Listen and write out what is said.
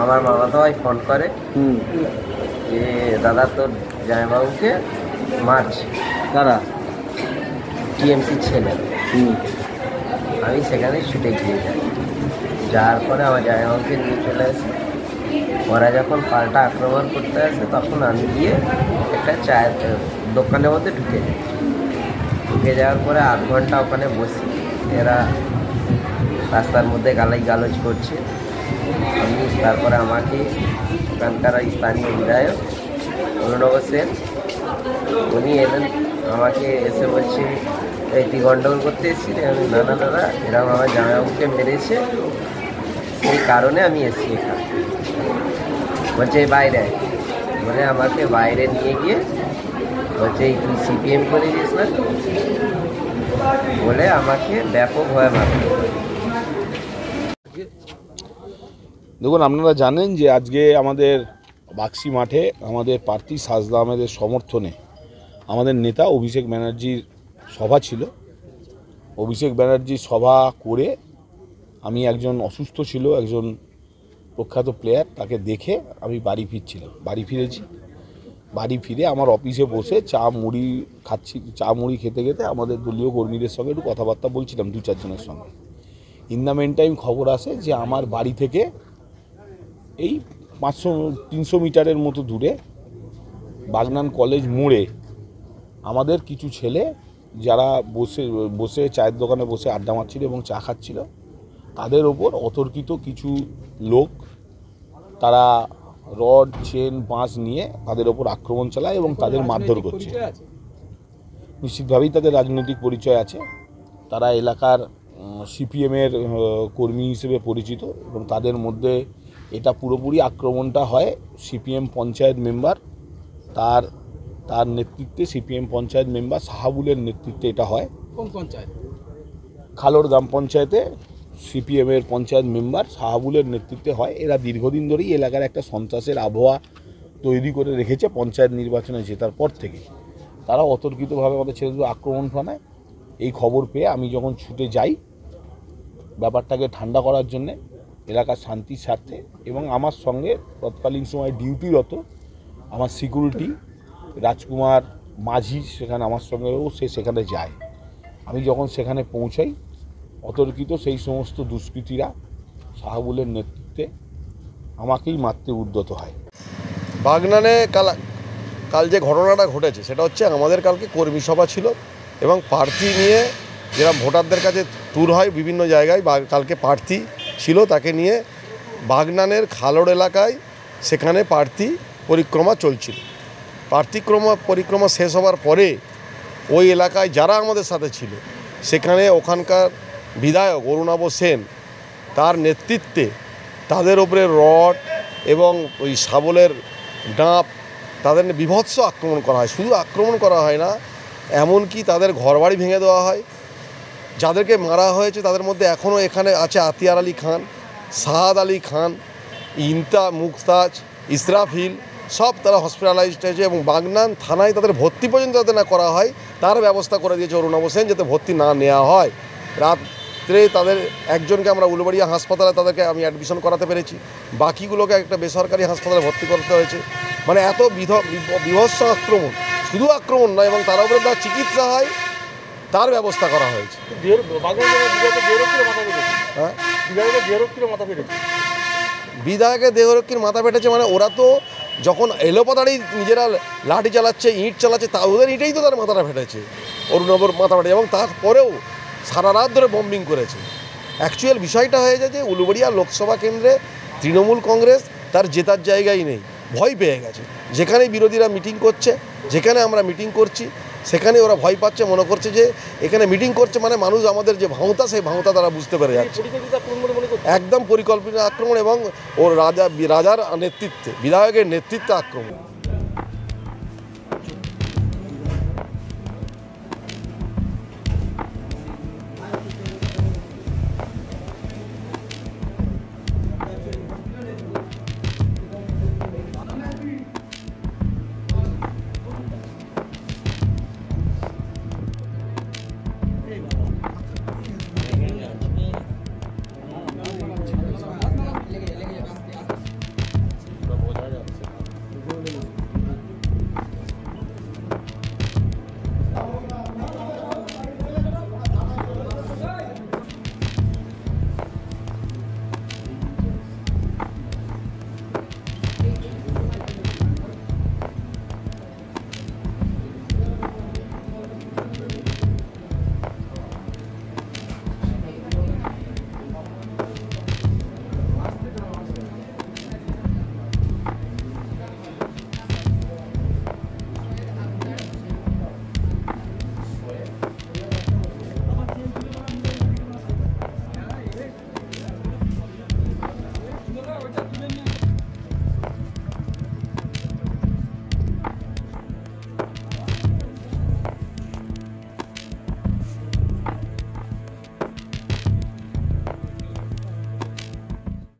আমার মামাতো ভাই ফোন করে যে দাদা তোর জামাইবাবুকে মারছে। কারা? টিএমসি ছেলে। আমি সেখানে ছুটে গিয়ে যাই, যাওয়ার পরে আমার জামাইবাবুকে নিয়ে চলে আসি। ওরা যখন পাল্টা আক্রমণ করতে আসে তখন আমি গিয়ে একটা চায়ের দোকানের মধ্যে ঢুকে যাই। ঢুকে যাওয়ার পরে 8 ঘন্টা ওখানে বসি। এরা রাস্তার মধ্যে গালাগালজ করছে। তারপরে আমাকে ওখানকার স্থানীয় বিধায়ক অরুণব সেন উনি এলেন, আমাকে এসে বলছে এই তুই গন্ডগোল করতে এসেছিলি? আমি না না দাদা, এরকম আমার জামাইবাবুকে মেরেছে, সেই কারণে আমি এসেছি এখানে। বলছে বাইরে বলে আমাকে বাইরে নিয়ে গিয়ে বলছে তুই সিপিএম করে দিস না বলে আমাকে ব্যাপকভাবে মারল। দেখুন, আপনারা জানেন যে আজকে আমাদের বাক্সি মাঠে আমাদের প্রার্থী সাজদা আহমেদের সমর্থনে আমাদের নেতা অভিষেক ব্যানার্জির সভা ছিল। অভিষেক ব্যানার্জির সভা করে আমি একজন অসুস্থ ছিল, একজন প্রখ্যাত প্লেয়ার, তাকে দেখে আমি বাড়ি ফিরছিলাম। বাড়ি ফিরেছি। বাড়ি ফিরে আমার অফিসে বসে চা মুড়ি খেতে খেতে আমাদের দলীয় কর্মীদের সঙ্গে একটু কথাবার্তা বলছিলাম 2-4 জনের সঙ্গে। ইন দ্য মেন টাইম খবর আসে যে আমার বাড়ি থেকে এই 500-300 মিটারের মতো দূরে বাগনান কলেজ মোড়ে আমাদের কিছু ছেলে যারা বসে চায়ের দোকানে বসে আড্ডা মারছিল এবং চা খাচ্ছিল, তাদের ওপর অতর্কিত কিছু লোক তারা রড, চেন, বাঁশ নিয়ে তাদের ওপর আক্রমণ চালায় এবং তাদের মারধর করছে। নিশ্চিতভাবেই তাদের রাজনৈতিক পরিচয় আছে। তারা এলাকার সিপিএমের কর্মী হিসেবে পরিচিত এবং তাদের মধ্যে এটা পুরোপুরি আক্রমণটা হয় সিপিএম পঞ্চায়েত মেম্বার, তার নেতৃত্বে সিপিএম পঞ্চায়েত মেম্বার সাহাবুলের নেতৃত্বে এটা হয়। কোন পঞ্চায়েত? খালোর গ্রাম পঞ্চায়েতে সিপিএমের পঞ্চায়েত মেম্বার সাহাবুলের নেতৃত্বে হয়। এরা দীর্ঘদিন ধরেই এলাকার একটা সন্ত্রাসের আবহাওয়া তৈরি করে রেখেছে পঞ্চায়েত নির্বাচনে জেতার পর থেকে। তারা অতর্কিতভাবে আমাদের ছেলেদের আক্রমণ বানায়। এই খবর পেয়ে আমি যখন ছুটে যাই ব্যাপারটাকে ঠান্ডা করার জন্যে এলাকার শান্তির স্বার্থে, এবং আমার সঙ্গে তৎকালীন সময় ডিউটিরত আমার সিকিউরিটি রাজকুমার মাঝি সেখানে আমার সঙ্গেও সেখানে যায়। আমি যখন সেখানে পৌঁছাই অতর্কিত সেই সমস্ত দুষ্কৃতীরা সাহাবুলের নেতৃত্বে আমাকেই মারতে উদ্যত হয়। বাগনানে কাল যে ঘটনাটা ঘটেছে সেটা হচ্ছে আমাদের কালকে কর্মী সভা ছিল এবং প্রার্থী নিয়ে যেরকম ভোটারদের কাছে ট্যুর হয় বিভিন্ন জায়গায়, কালকে প্রার্থী ছিল, তাকে নিয়ে বাগনানের খালোড় এলাকায় সেখানে প্রার্থী পরিক্রমা চলছিল। পরিক্রমা শেষ হওয়ার পরে ওই এলাকায় যারা আমাদের সাথে ছিল সেখানে ওখানকার বিধায়ক অরুণব সেন তার নেতৃত্বে তাদের উপরে রড এবং ওই শাবলের ডাঁপ তাদের বীভৎস আক্রমণ করা হয়। শুধু আক্রমণ করা হয় না, এমনকি তাদের ঘরবাড়ি ভেঙে দেওয়া হয় যাদেরকে মারা হয়েছে তাদের মধ্যে এখনও এখানে আছে আতিয়ার আলী খান, সাহাদ আলী খান, ইন্তা মুক্তাজ, ইসরাফিল, সব তারা হসপিটালাইজড হয়েছে এবং বাগনান থানায় তাদের ভর্তি পর্যন্ত যাতে না করা হয় তার ব্যবস্থা করে দিয়েছে অরুণাভ সেন, যাতে ভর্তি না নেওয়া হয়। রাত্রে তাদের একজনকে আমরা উলুবাড়িয়া হাসপাতালে তাদেরকে আমি অ্যাডমিশন করাতে পেরেছি, বাকিগুলোকে একটা বেসরকারি হাসপাতালে ভর্তি করতে হয়েছে। মানে এত বিভৎস আক্রমণ, শুধু আক্রমণ নয়, এবং তার উপরে তার চিকিৎসা হয় তার ব্যবস্থা করা হয়েছে। হ্যাঁ, বিধায়কের দেহরক্ষীর মাথা ফেটেছে মানে ওরা তো যখন এলোপাতাড়ি নিজেরা লাঠি চালাচ্ছে, ইঁট চালাচ্ছে, তা ওদের ইটেই তো তার মাথাটা ফেটেছে, অরুণাভর মাথা ফেটেছে, এবং তারপরেও সারা রাত ধরে বম্বিং করেছে। অ্যাকচুয়াল বিষয়টা হয়ে যায় যে উলুবেড়িয়া লোকসভা কেন্দ্রে তৃণমূল কংগ্রেস তার জেতার জায়গায় নেই, ভয় পেয়ে গেছে। যেখানে বিরোধীরা মিটিং করছে, যেখানে আমরা মিটিং করছি, সেখানে ওরা ভয় পাচ্ছে, মনে করছে যে এখানে মিটিং করছে মানে মানুষ আমাদের যে ভাঁওতা, সেই ভাঁওতা তারা বুঝতে পেরে যাচ্ছে। একদম পরিকল্পিত আক্রমণ এবং ওর রাজার নেতৃত্বে, বিধায়কের নেতৃত্বে আক্রমণ।